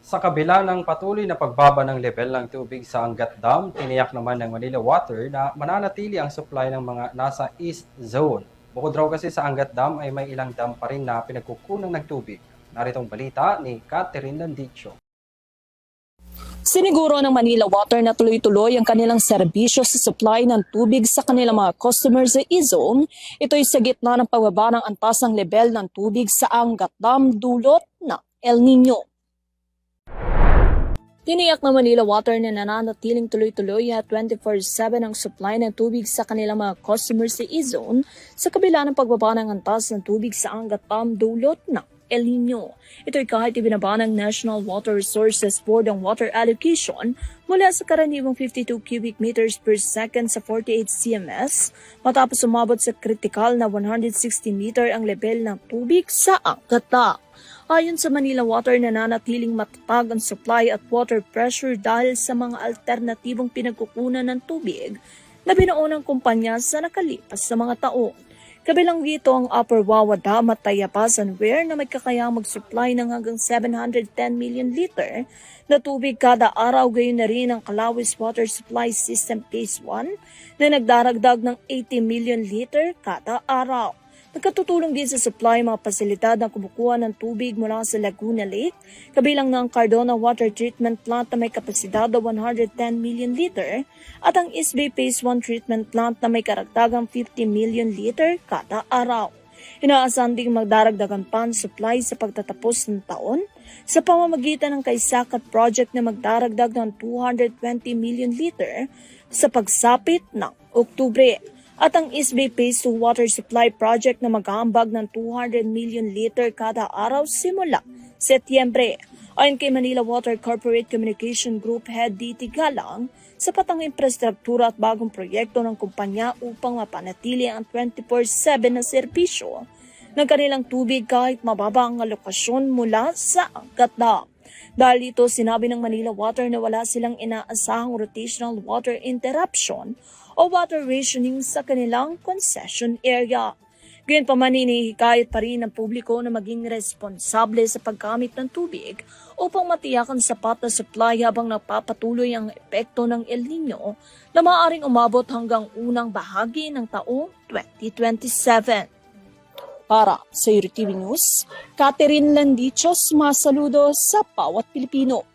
Sa kabila ng patuloy na pagbaba ng level ng tubig sa Angat Dam, tiniyak naman ng Manila Water na mananatili ang supply ng mga nasa East Zone. Bukod raw kasi sa Angat Dam ay may ilang dam pa rin na pinagkukunan ng tubig. Naritong balita ni Catherine Landicho. Siniguro ng Manila Water na tuloy-tuloy ang kanilang serbisyo sa supply ng tubig sa kanilang mga customers sa E-Zone. Ito'y sa gitna ng pagbaba ng antas ng level ng tubig sa Angat Dam dulot ng El Nino. Tiniyak ng Manila Water na nananatiling tuloy-tuloy at 24/7 ang supply ng tubig sa kanilang mga customers sa E-Zone sa kabila ng pagbaba ng antas ng tubig sa Angat Dam dulot ng El Nino. Ito'y kahit ibinaba ng National Water Resources Board ang water allocation mula sa karaniwang 52 cubic meters per second sa 48 CMS matapos umabot sa kritikal na 160 meter ang level ng tubig sa Angat Dam. Ayon sa Manila Water, nananatiling matatag ang supply at water pressure dahil sa mga alternatibong pinagkukunan ng tubig na binuo ng kumpanya sa nakalipas sa mga taon. Kabilang dito ang Upper Wawa Dam at Tayapasan Weir na may kakayang mag-supply ng hanggang 710 million liter na tubig kada araw, gayon na rin ang Calawis Water Supply System Phase 1 na nagdaragdag ng 80 million liter kada araw. Nagkatutulong din sa supply mga pasilidad na kumukuha ng tubig mula sa Laguna Lake, kabilang ng Cardona Water Treatment Plant na may kapasidad na 110 million liter at ang East Bay Phase 1 Treatment Plant na may karagdagang 50 million liter kada araw. Inaasahan ding magdaragdagan pa ang supply sa pagtatapos ng taon sa pamamagitan ng Kaysakat Project na magdaragdag ng 220 million liter sa pagsapit ng Oktubre. At ang East Bay Phase 2 Water Supply Project na mag-aambag ng 200 million liter kada araw simula Setyembre. Ayon kay Manila Water Corporate Communication Group Head D.T. Galang, sapat ang infrastruktura at bagong proyekto ng kumpanya upang mapanatili ang 24/7 na serbisyo ng kanilang tubig kahit mababa ang alokasyon mula sa Angat Dam. Dahil dito, sinabi ng Manila Water na wala silang inaasahang rotational water interruption o water rationing sa kanilang concession area. Gayunpaman, hinihikayat pa rin ng publiko na maging responsable sa paggamit ng tubig upang matiyakan sapat na supply habang nagpapatuloy ang epekto ng El Nino na maaaring umabot hanggang unang bahagi ng taong 2027. Para sa UTV News, Catherine Landichos, masaludo sa bawat Pilipino.